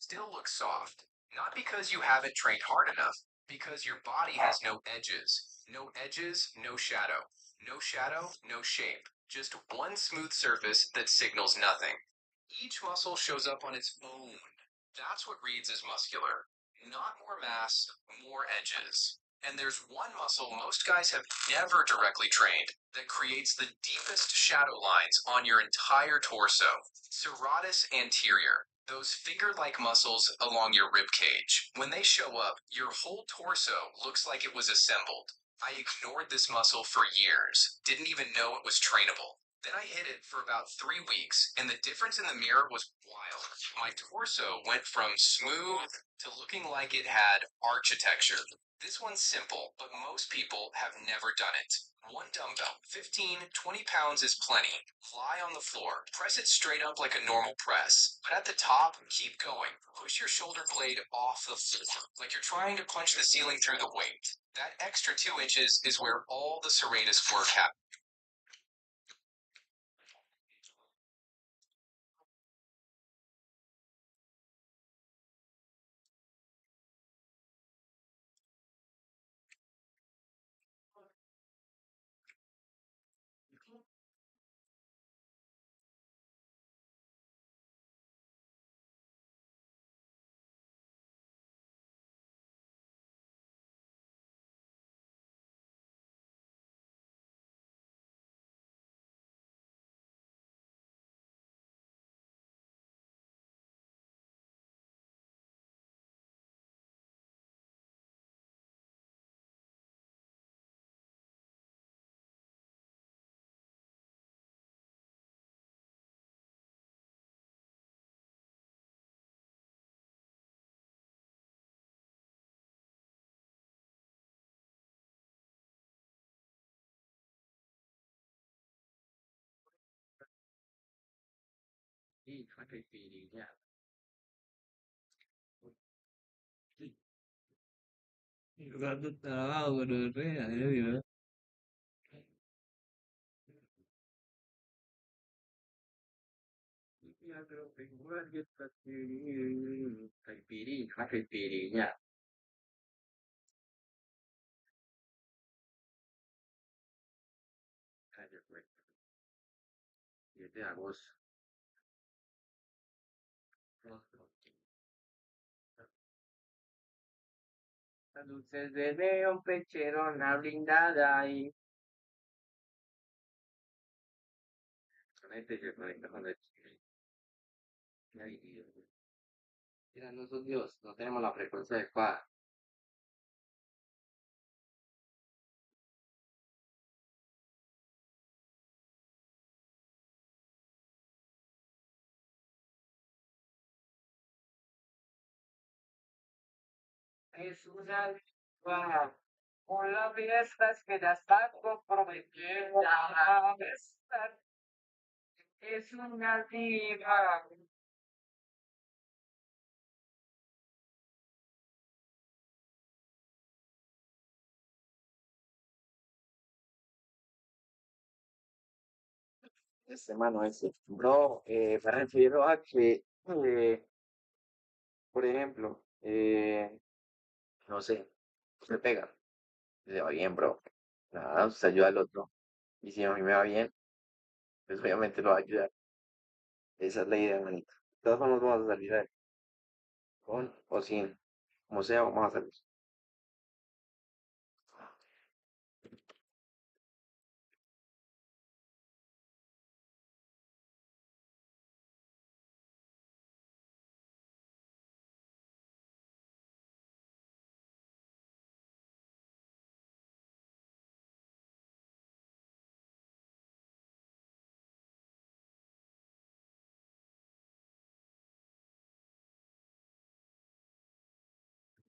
still look soft. Not because you haven't trained hard enough, because your body has no edges. No edges, no shadow. No shadow, no shape. Just one smooth surface that signals nothing. Each muscle shows up on its own. That's what reads as muscular. Not more mass, more edges. And there's one muscle most guys have never directly trained that creates the deepest shadow lines on your entire torso. Serratus anterior. Those finger-like muscles along your rib cage. When they show up, your whole torso looks like it was assembled. I ignored this muscle for years, didn't even know it was trainable. Then I hit it for about 3 weeks, and the difference in the mirror was wild. My torso went from smooth to looking like it had architecture. This one's simple, but most people have never done it. One dumbbell, 15, 20 pounds is plenty. Lie on the floor, press it straight up like a normal press. But at the top, keep going. Push your shoulder blade off the floor, like you're trying to punch the ceiling through the weight. That extra 2 inches is where all the serratus work happens. Sì, anche i figli, guarda tutta la lavoro, capito? Caipirinha, uma caipirinha. Cadê foi? 7 de agosto. La dulce de un pechero, una blindada ahí. Solamente que conecta con el Ay, Dios. Mira, nosotros Dios, no tenemos la frecuencia adecuada. Es una diva. Con la fiesta es que ya está comprometida. Es una diva. Mano, bro, me refiero a que, por ejemplo, no sé, usted pega, le va bien, bro. Nada, usted ayuda al otro. Y si a mí me va bien, pues obviamente lo va a ayudar. Esa es la idea, manito. De todas formas, vamos a salir a con o sin, como sea, vamos a hacerlo.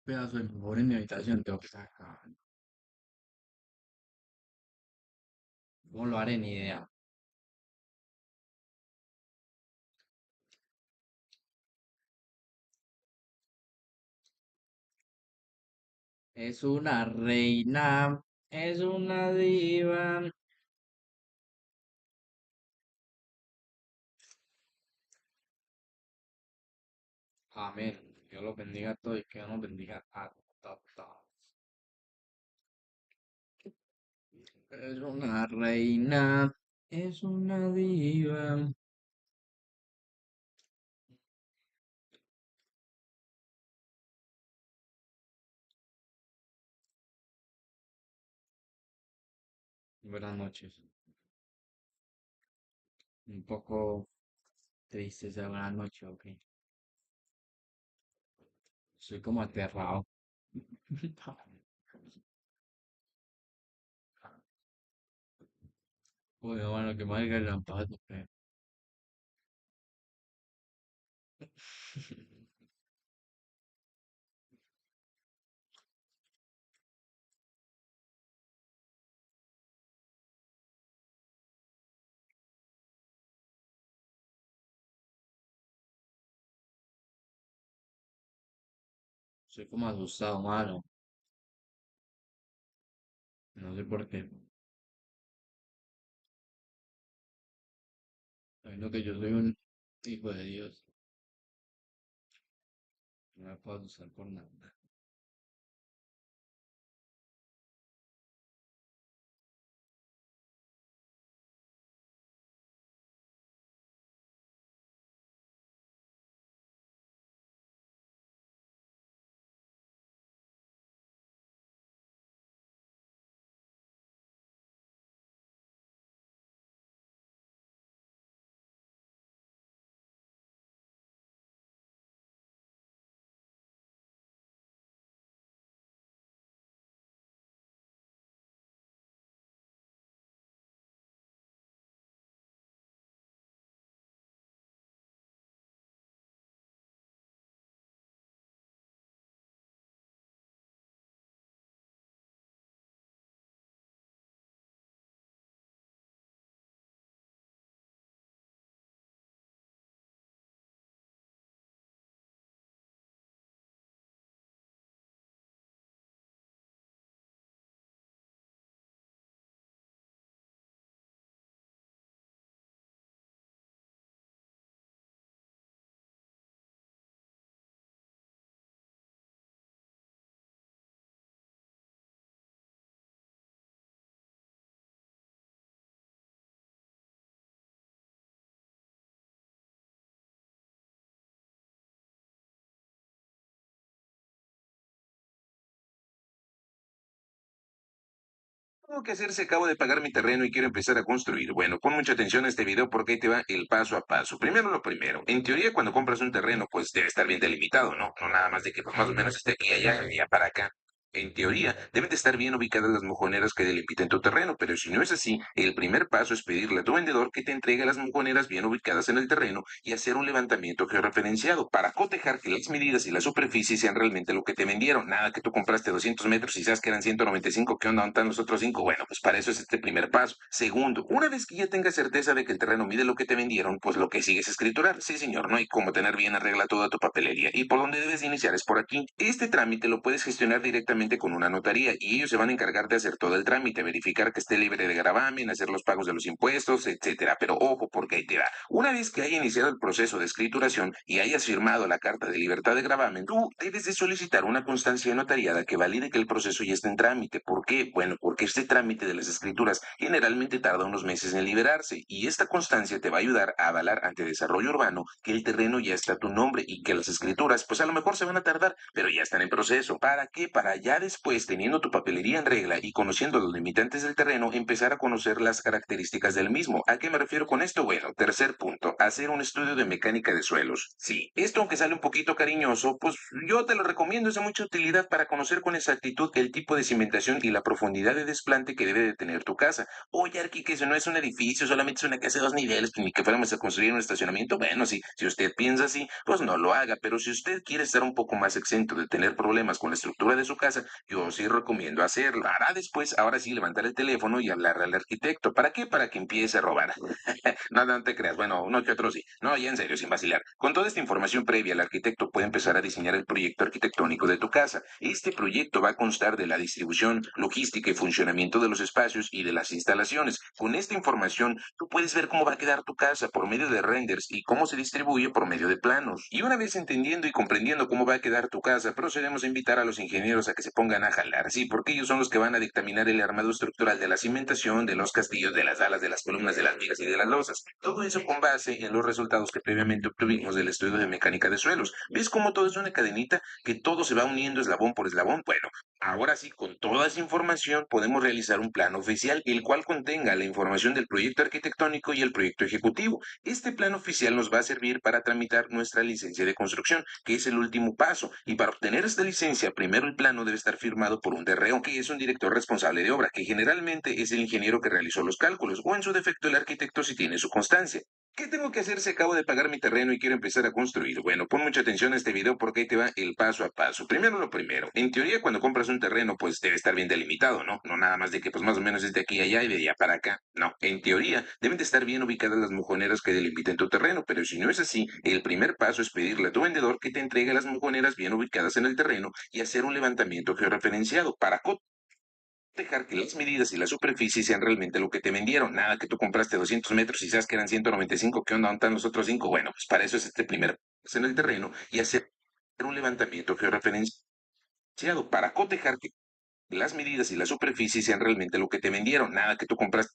Pedazo de favor en mi habitación, tengo que sacar. ¿Cómo lo haré? Ni idea. Es una reina, es una diva. Amén. Dios los bendiga a todos y que Dios nos bendiga a todos. Es una reina, es una diva. Buenas noches. Un poco triste esa buenas noches, ok. Soy como aterrado. Uy, bueno, que mal el lampado, creo. Soy como asustado, mano. No sé por qué. Sabiendo que yo soy un hijo de Dios. No me puedo asustar por nada. Tengo que hacerse, acabo de pagar mi terreno y quiero empezar a construir. Bueno, pon mucha atención a este video porque ahí te va el paso a paso. Primero lo primero. En teoría, cuando compras un terreno, pues debe estar bien delimitado, ¿no? No nada más de que pues, más o menos esté aquí y allá y allá para acá. En teoría, deben de estar bien ubicadas las mojoneras que delimiten tu terreno, pero si no es así, el primer paso es pedirle a tu vendedor que te entregue las mojoneras bien ubicadas en el terreno y hacer un levantamiento georreferenciado para cotejar que las medidas y la superficie sean realmente lo que te vendieron. Nada que tú compraste 200 metros y sabes que eran 195, ¿qué onda? ¿Dónde están los otros 5? Bueno, pues para eso es este primer paso. Segundo, una vez que ya tengas certeza de que el terreno mide lo que te vendieron, pues lo que sigue es escriturar. Sí, señor, no hay como tener bien arregla toda tu papelería. Y por donde debes de iniciar es por aquí. Este trámite lo puedes gestionar directamente con una notaría y ellos se van a encargar de hacer todo el trámite, verificar que esté libre de gravamen, hacer los pagos de los impuestos, etcétera. Pero ojo, porque ahí te va. Una vez que haya iniciado el proceso de escrituración y hayas firmado la carta de libertad de gravamen, tú debes de solicitar una constancia notariada que valide que el proceso ya está en trámite. ¿Por qué? Bueno, porque este trámite de las escrituras generalmente tarda unos meses en liberarse y esta constancia te va a ayudar a avalar ante desarrollo urbano que el terreno ya está a tu nombre y que las escrituras, pues a lo mejor se van a tardar, pero ya están en proceso. ¿Para qué? Para ya después, teniendo tu papelería en regla y conociendo los limitantes del terreno, empezar a conocer las características del mismo. ¿A qué me refiero con esto? Bueno, tercer punto, hacer un estudio de mecánica de suelos. Sí, esto aunque sale un poquito cariñoso, pues yo te lo recomiendo, es de mucha utilidad para conocer con exactitud el tipo de cimentación y la profundidad de desplante que debe de tener tu casa. Oye, Arqui, que eso no es un edificio, solamente es una casa de 2 niveles, pues ni que fuéramos a construir un estacionamiento. Bueno, sí, si usted piensa así, pues no lo haga, pero si usted quiere estar un poco más exento de tener problemas con la estructura de su casa, casa, yo sí recomiendo hacerlo. Para después, ahora sí, levantar el teléfono y hablarle al arquitecto. ¿Para qué? Para que empiece a robar. No, no te creas. Bueno, uno que otro sí. No, ya en serio, sin vacilar. Con toda esta información previa, el arquitecto puede empezar a diseñar el proyecto arquitectónico de tu casa. Este proyecto va a constar de la distribución, logística y funcionamiento de los espacios y de las instalaciones. Con esta información, tú puedes ver cómo va a quedar tu casa por medio de renders y cómo se distribuye por medio de planos. Y una vez entendiendo y comprendiendo cómo va a quedar tu casa, procedemos a invitar a los ingenieros a que se pongan a jalar. Sí, porque ellos son los que van a dictaminar el armado estructural de la cimentación, de los castillos, de las alas, de las columnas, de las vigas y de las losas. Todo eso con base en los resultados que previamente obtuvimos del estudio de mecánica de suelos. ¿Ves cómo todo es una cadenita que todo se va uniendo eslabón por eslabón? Bueno, ahora sí, con toda esa información podemos realizar un plano oficial, el cual contenga la información del proyecto arquitectónico y el proyecto ejecutivo. Este plan oficial nos va a servir para tramitar nuestra licencia de construcción, que es el último paso. Y para obtener esta licencia, primero el plano debe estar firmado por un DRO, que es un director responsable de obra, que generalmente es el ingeniero que realizó los cálculos, o en su defecto el arquitecto si tiene su constancia. ¿Qué tengo que hacer si acabo de pagar mi terreno y quiero empezar a construir? Bueno, pon mucha atención a este video porque ahí te va el paso a paso. Primero lo primero. En teoría, cuando compras un terreno, pues debe estar bien delimitado, ¿no? No nada más de que pues más o menos es de aquí a allá y de allá para acá. No, en teoría deben de estar bien ubicadas las mojoneras que delimiten tu terreno, pero si no es así, el primer paso es pedirle a tu vendedor que te entregue las mojoneras bien ubicadas en el terreno y hacer un levantamiento georreferenciado para dejar que las medidas y la superficie sean realmente lo que te vendieron. Nada que tú compraste 200 metros y sabes que eran 195. ¿Qué onda? ¿Dónde están los otros 5? Bueno, pues para eso es este primer paso en el terreno y hacer un levantamiento georreferenciado para cotejar que las medidas y la superficie sean realmente lo que te vendieron. Nada que tú compraste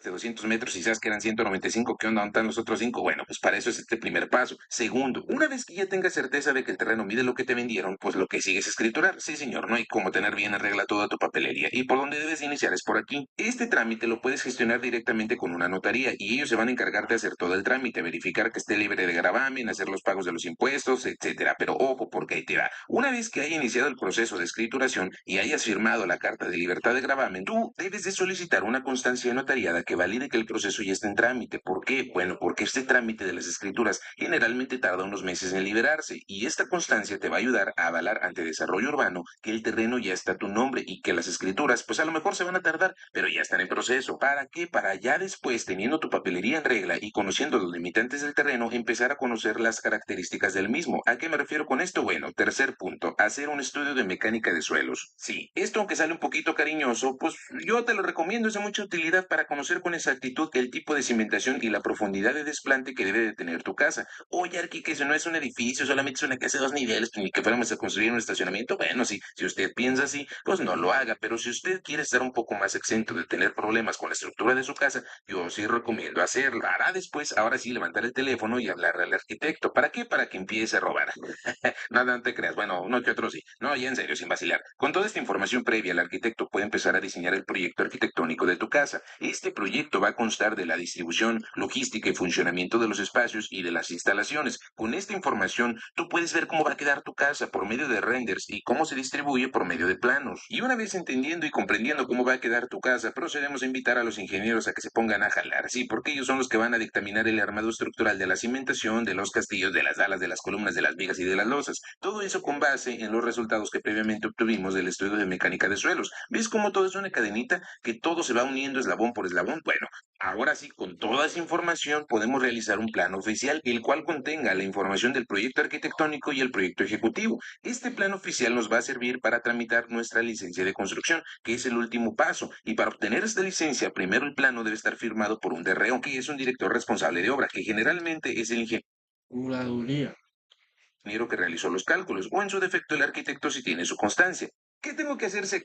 de 200 metros y sabes que eran 195. ¿Qué onda? ¿Dónde están los otros 5? Bueno, pues para eso es este primer paso. Segundo, una vez que ya tengas certeza de que el terreno mide lo que te vendieron, pues lo que sigue es escriturar. Sí, señor, no hay como tener bien arregla toda tu papelería. Y por donde debes iniciar es por aquí. Este trámite lo puedes gestionar directamente con una notaría y ellos se van a encargar de hacer todo el trámite, verificar que esté libre de gravamen, hacer los pagos de los impuestos, etcétera. Pero ojo, porque ahí te va. Una vez que haya iniciado el proceso de escrituración y hayas firmado la carta de libertad de gravamen, tú debes de solicitar una constancia notariada que valide que el proceso ya está en trámite. ¿Por qué? Bueno, porque este trámite de las escrituras generalmente tarda unos meses en liberarse y esta constancia te va a ayudar a avalar ante desarrollo urbano que el terreno ya está a tu nombre y que las escrituras pues a lo mejor se van a tardar, pero ya están en proceso. ¿Para qué? Para ya después, teniendo tu papelería en regla y conociendo los limitantes del terreno, empezar a conocer las características del mismo. ¿A qué me refiero con esto? Bueno, tercer punto, hacer un estudio de mecánica de suelos. Sí, esto aunque sale un poquito cariñoso, pues yo te lo recomiendo, es de mucha utilidad para conocer con exactitud el tipo de cimentación y la profundidad de desplante que debe de tener tu casa. Oye, Arqui, que eso no es un edificio, solamente es una casa de 2 niveles, pues, ni que fuéramos a construir un estacionamiento. Bueno, sí, si usted piensa así, pues no lo haga, pero si usted quiere estar un poco más exento de tener problemas con la estructura de su casa, yo sí recomiendo hacerlo. Hará después, ahora sí, levantar el teléfono y hablarle al arquitecto. ¿Para qué? Para que empiece a robar. Nada, no te creas. Bueno, uno que otro sí. No, ya en serio, sin vacilar. Con toda esta información previa, el arquitecto puede empezar a diseñar el proyecto arquitectónico de tu casa. Este proyecto va a constar de la distribución, logística y funcionamiento de los espacios y de las instalaciones. Con esta información, tú puedes ver cómo va a quedar tu casa por medio de renders y cómo se distribuye por medio de planos. Y una vez entendiendo y comprendiendo cómo va a quedar tu casa, procedemos a invitar a los ingenieros a que se pongan a jalar. Sí, porque ellos son los que van a dictaminar el armado estructural de la cimentación, de los castillos, de las alas, de las columnas, de las vigas y de las losas. Todo eso con base en los resultados que previamente obtuvimos del estudio de mecánica de suelos. ¿Ves cómo todo es una cadenita que todo se va uniendo eslabón por eslabón? Bueno, ahora sí, con toda esa información podemos realizar un plano oficial, el cual contenga la información del proyecto arquitectónico y el proyecto ejecutivo. Este plan oficial nos va a servir para tramitar nuestra licencia de construcción, que es el último paso. Y para obtener esta licencia, primero el plano debe estar firmado por un DRO, que es un director responsable de obra, que generalmente es el Curaduría. ingeniero que realizó los cálculos, o en su defecto el arquitecto si tiene su constancia. ¿Qué tengo que hacerse?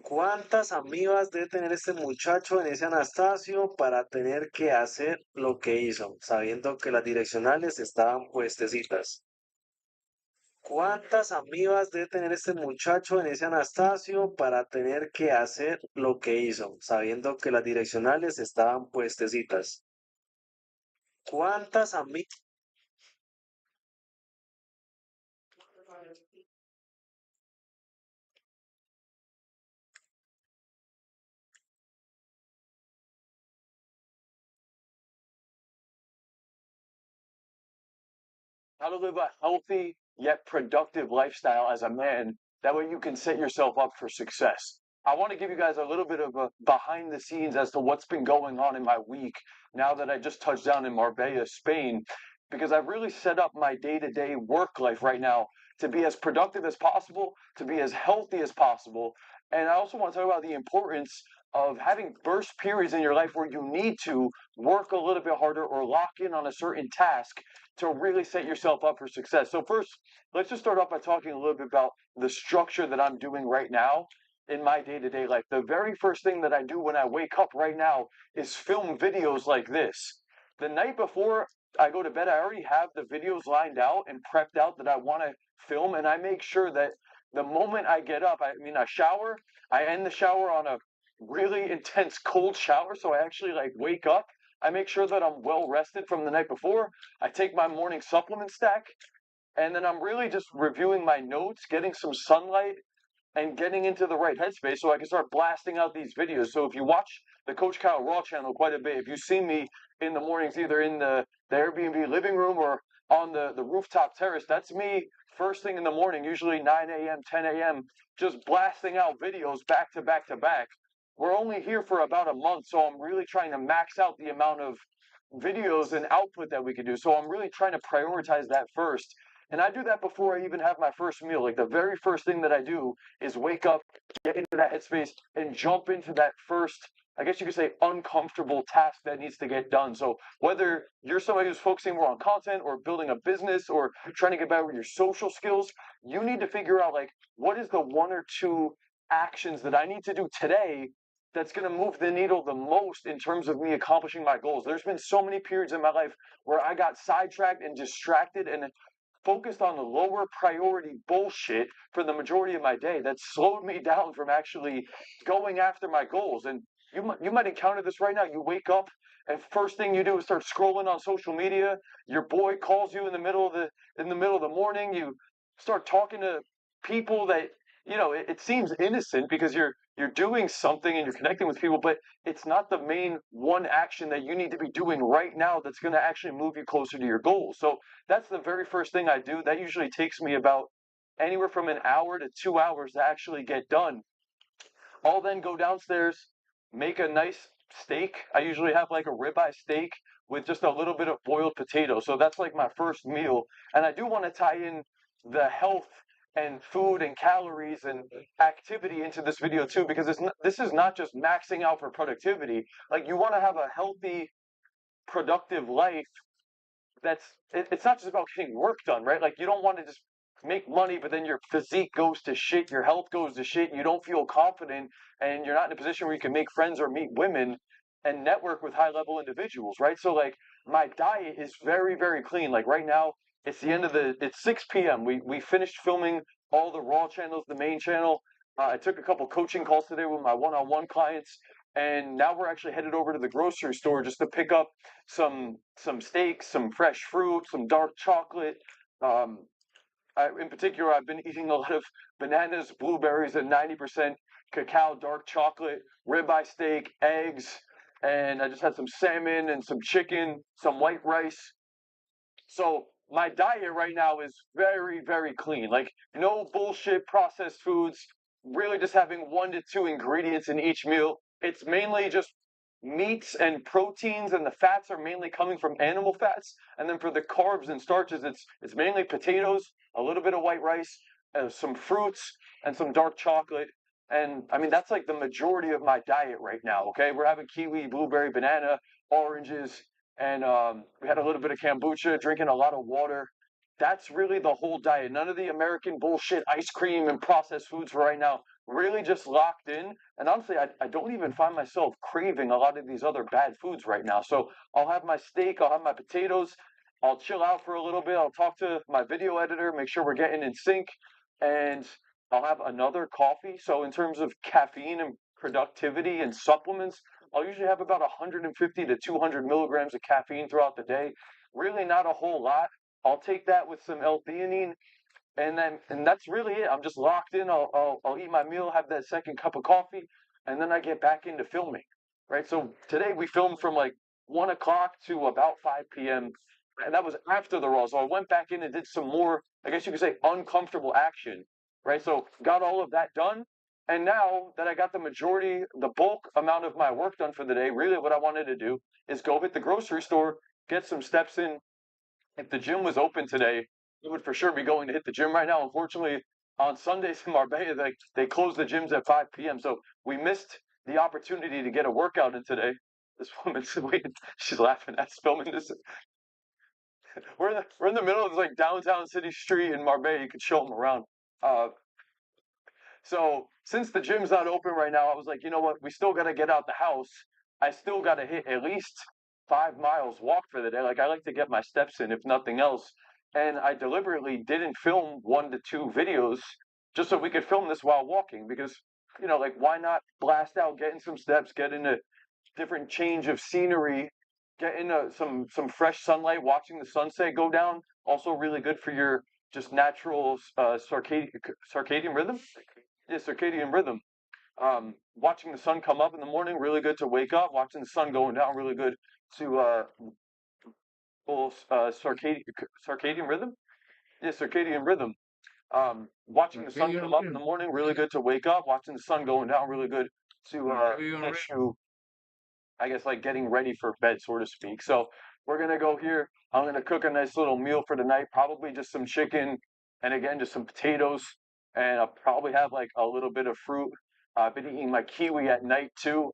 ¿Cuántas amigas debe tener este muchacho en ese Anastasio para tener que hacer lo que hizo, sabiendo que las direccionales estaban puestecitas? ¿Cuántas amigas debe tener este muchacho en ese Anastasio para tener que hacer lo que hizo, sabiendo que las direccionales estaban puestecitas? ¿Cuántas amigas? Hallo, Beba, how's yet productive lifestyle as a man. That way you can set yourself up for success. I want to give you guys a little bit of a behind the scenes as to what's been going on in my week now that I just touched down in Marbella, Spain, because I've really set up my day-to-day work life right now to be as productive as possible, to be as healthy as possible. And I also want to talk about the importance of having burst periods in your life where you need to work a little bit harder or lock in on a certain task to really set yourself up for success. So first, let's just start off by talking a little bit about the structure that I'm doing right now in my day-to-day life. The very first thing that I do when I wake up right now is film videos like this. The night before I go to bed, I already have the videos lined out and prepped out that I want to film, and I make sure that the moment I get up, I shower, I end the shower on a really intense cold shower, so I actually like wake up. I make sure that I'm well rested from the night before. I take my morning supplement stack, and then I'm really just reviewing my notes, getting some sunlight, and getting into the right headspace so I can start blasting out these videos. So if you watch the Coach Kyle Raw channel quite a bit, if you see me in the mornings either in the Airbnb living room or on the rooftop terrace, that's me first thing in the morning, usually 9 a.m., 10 a.m., just blasting out videos back to back to back. We're only here for about a month, so I'm really trying to max out the amount of videos and output that we can do. So I'm really trying to prioritize that first. And I do that before I even have my first meal. Like the very first thing that I do is wake up, get into that headspace, and jump into that first, I guess you could say, uncomfortable task that needs to get done. So whether you're somebody who's focusing more on content or building a business or trying to get better with your social skills, you need to figure out like what is the one or two actions that I need to do today that's going to move the needle the most in terms of me accomplishing my goals. There's been so many periods in my life where I got sidetracked and distracted and focused on the lower priority bullshit for the majority of my day that slowed me down from actually going after my goals. And you might encounter this right now. You wake up and first thing you do is start scrolling on social media. Your boy calls you in the middle of the morning. You start talking to people that it seems innocent because you're doing something and you're connecting with people, but it's not the main one action that you need to be doing right now that's going to actually move you closer to your goals. So that's the very first thing I do. That usually takes me about anywhere from an hour to 2 hours to actually get done. I'll then go downstairs, make a nice steak. I usually have like a ribeye steak with just a little bit of boiled potato. So that's like my first meal. And I do want to tie in the health and food and calories and activity into this video too, because this is not just maxing out for productivity. Like you want to have a healthy, productive life. It's not just about getting work done, right? Like you don't want to just make money, but then your physique goes to shit, your health goes to shit, you don't feel confident, and you're not in a position where you can make friends or meet women and network with high level individuals, right? So like my diet is very, very clean. Like right now, it's 6 p.m. We finished filming all the Raw channels, the main channel. I took a couple coaching calls today with my one-on-one clients, and now we're actually headed over to the grocery store just to pick up some steaks, some fresh fruit, some dark chocolate. In particular, I've been eating a lot of bananas, blueberries, and 90% cacao, dark chocolate, ribeye steak, eggs, and I just had some salmon and some chicken, some white rice. So my diet right now is very, very clean. Like no bullshit processed foods, really just having 1 to 2 ingredients in each meal. It's mainly just meats and proteins, and the fats are mainly coming from animal fats. And then for the carbs and starches, it's mainly potatoes, a little bit of white rice, some fruits, and some dark chocolate. And I mean, that's like the majority of my diet right now. Okay, we're having kiwi, blueberry, banana, oranges, and we had a little bit of kombucha, drinking a lot of water. That's really the whole diet. None of the American bullshit, ice cream and processed foods for right now. Really just locked in. And honestly, I don't even find myself craving a lot of these other bad foods right now. So I'll have my steak, I'll have my potatoes, I'll chill out for a little bit. I'll talk to my video editor, make sure we're getting in sync, and I'll have another coffee. So in terms of caffeine and productivity and supplements, I'll usually have about 150 to 200 milligrams of caffeine throughout the day. Really not a whole lot. I'll take that with some L-theanine, and that's really it. I'm just locked in. I'll eat my meal, have that second cup of coffee, and then I get back into filming. Right. So today we filmed from like 1 o'clock to about 5 p.m. and that was after the Raw. So I went back in and did some more I guess you could say, uncomfortable action, right? So got all of that done. And now that I got the bulk amount of my work done for the day, really what I wanted to do is go hit the grocery store, get some steps in. If the gym was open today, I would for sure be going to hit the gym right now. Unfortunately, on Sundays in Marbella, they close the gyms at 5 p.m. So we missed the opportunity to get a workout in today. This woman's waiting. She's laughing at us filming this. We're in the middle of like downtown city street in Marbella. You could show them around. So since the gym's not open right now, I was like, you know what? We still got to get out the house. I still got to hit at least 5 miles walk for the day. Like I like to get my steps in, if nothing else. And I deliberately didn't film 1 to 2 videos just so we could film this while walking because, like why not blast out, get in some steps, get in a different change of scenery, get into some fresh sunlight, watching the sunset go down. Also really good for your just natural circadian rhythm. Yeah, circadian rhythm. Watching the sun come up in the morning, really good to wake up. Watching the sun going down, really good to full circadian rhythm. Yeah, circadian rhythm. Watching the sun come up in the morning, really good to wake up. Watching the sun going down, really good to get you, I guess, like getting ready for bed, so to speak. So we're gonna go here. I'm gonna cook a nice little meal for the night, probably just some chicken, and again, just some potatoes, and I'll probably have like a little bit of fruit. I've been eating my kiwi at night too,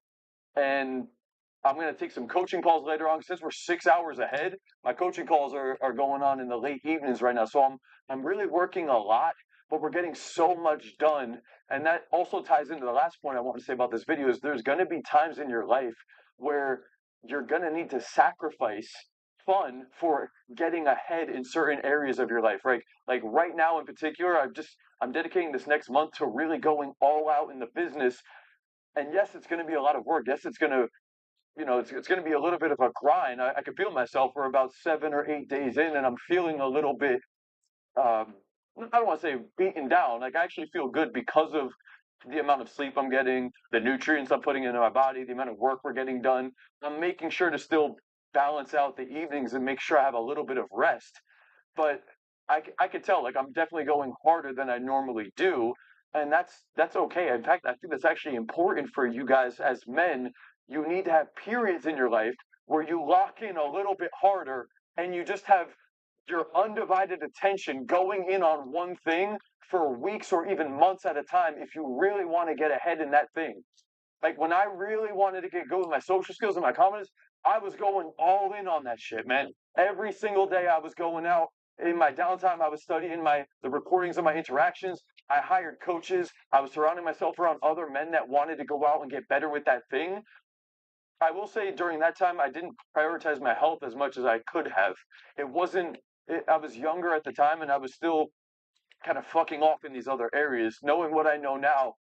and I'm gonna take some coaching calls later on. Since we're 6 hours ahead, my coaching calls are going on in the late evenings right now. So I'm really working a lot, but we're getting so much done. And that also ties into the last point I want to say about this video is there's gonna be times in your life where you're gonna need to sacrifice fun for getting ahead in certain areas of your life, right? Like right now in particular, I'm dedicating this next month to really going all out in the business. And yes, it's going to be a lot of work. Yes, it's going to, it's going to be a little bit of a grind. I can feel myself. We're about 7 or 8 days in, and I'm feeling a little bit. I don't want to say beaten down. Like I actually feel good because of the amount of sleep I'm getting, the nutrients I'm putting into my body, the amount of work we're getting done. I'm making sure to still balance out the evenings and make sure I have a little bit of rest. But I could tell, like I'm definitely going harder than I normally do, and that's okay. In fact, I think that's actually important for you guys as men. You need to have periods in your life where you lock in a little bit harder and you just have your undivided attention going in on one thing for weeks or even months at a time if you really want to get ahead in that thing. Like when I really wanted to get good with my social skills and my confidence, I was going all in on that shit, man. Every single day I was going out. In my downtime, I was studying the recordings of my interactions. I hired coaches. I was surrounding myself around other men that wanted to go out and get better with that thing. I will say during that time, I didn't prioritize my health as much as I could have. It wasn't, I was younger at the time and I was still kind of fucking off in these other areas. Knowing what I know now,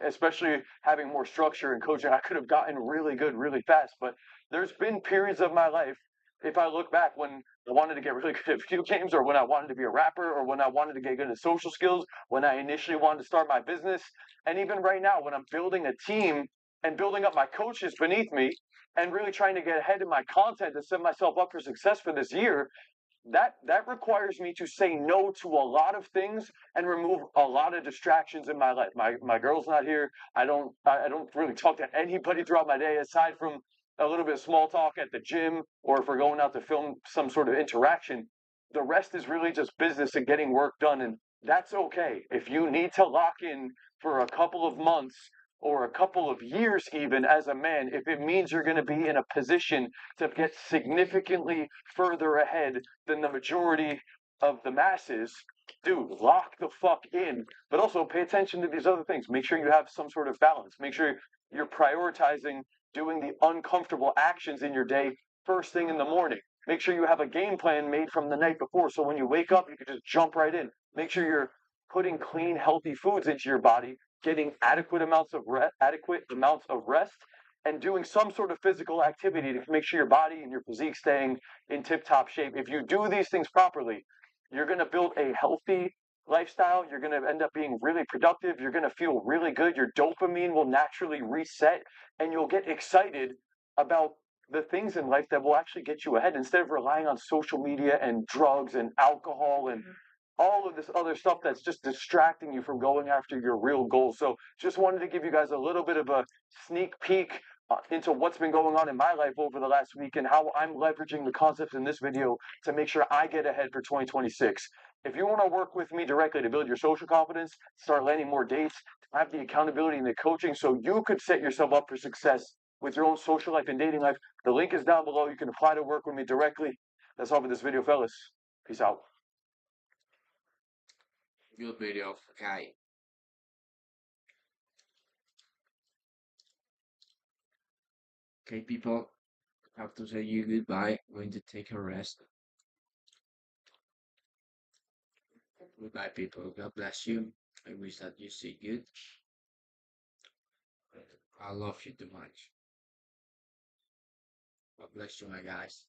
especially having more structure and coaching, I could have gotten really good really fast. But there's been periods of my life, if I look back, when I wanted to get really good at video games, or when I wanted to be a rapper, or when I wanted to get good at social skills, when I initially wanted to start my business, and even right now when I'm building a team and building up my coaches beneath me and really trying to get ahead in my content to set myself up for success for this year, that requires me to say no to a lot of things and remove a lot of distractions in my life. My girl's not here. I don't really talk to anybody throughout my day aside from a little bit of small talk at the gym, or if we're going out to film some sort of interaction. The rest is really just business and getting work done, and that's okay. If you need to lock in for a couple of months or a couple of years even as a man, if it means you're going to be in a position to get significantly further ahead than the majority of the masses, dude, lock the fuck in. But also pay attention to these other things. Make sure you have some sort of balance. Make sure you're prioritizing doing the uncomfortable actions in your day first thing in the morning. Make sure you have a game plan made from the night before, so when you wake up, you can just jump right in. Make sure you're putting clean, healthy foods into your body, getting adequate amounts of rest, and doing some sort of physical activity to make sure your body and your physique staying in tip-top shape. If you do these things properly, you're going to build a healthy lifestyle. You're going to end up being really productive. You're going to feel really good. Your dopamine will naturally reset, and you'll get excited about the things in life that will actually get you ahead instead of relying on social media and drugs and alcohol and all of this other stuff that's just distracting you from going after your real goals. So just wanted to give you guys a little bit of a sneak peek into what's been going on in my life over the last week and how I'm leveraging the concepts in this video to make sure I get ahead for 2026. If you want to work with me directly to build your social confidence, start landing more dates, have the accountability and the coaching so you could set yourself up for success with your own social life and dating life, the link is down below. You can apply to work with me directly. That's all for this video, fellas. Peace out. Good video. Okay. Okay, people. I have to say you goodbye. I'm going to take a rest. Goodbye, people. God bless you. I wish that you see good. I love you too much. God bless you, my guys.